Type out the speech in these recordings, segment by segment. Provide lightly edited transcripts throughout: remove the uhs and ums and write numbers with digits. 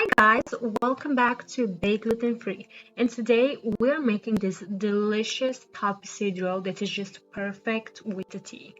Hi guys, welcome back to Bake Gluten Free. And today we're making this delicious top seed roll that is just perfect with the tea.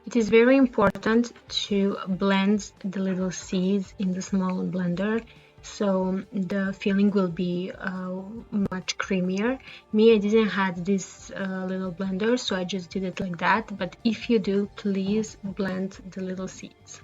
It is very important to blend the little seeds in the small blender so the filling will be much creamier. Me, I didn't have this little blender, so I just did it like that, but if you do, please blend the little seeds.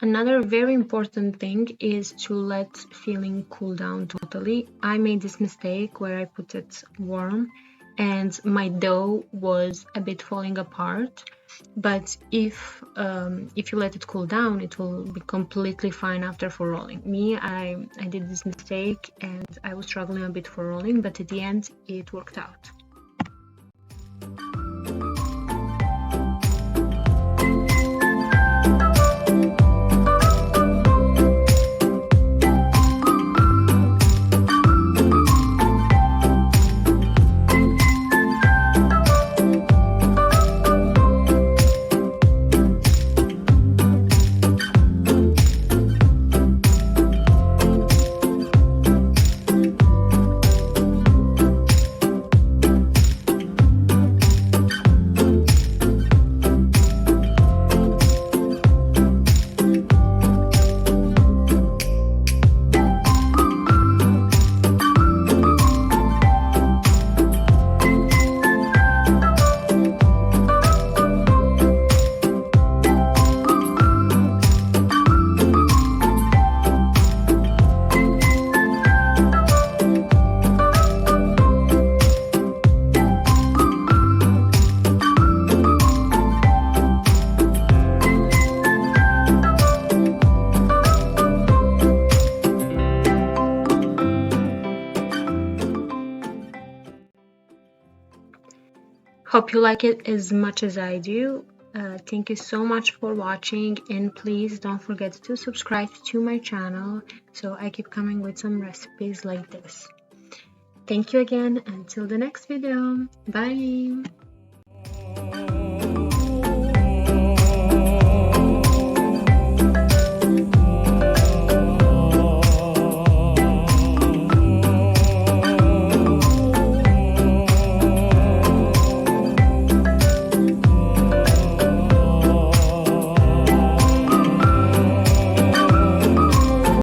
Another very important thing is to let filling cool down totally. I made this mistake where I put it warm and my dough was a bit falling apart, but if you let it cool down, it will be completely fine after for rolling. Me, I did this mistake and I was struggling a bit for rolling, but at the end it worked out. Hope you like it as much as I do. Thank you so much for watching, and please don't forget to subscribe to my channel so I keep coming with some recipes like this. Thank you again. Until the next video. Bye.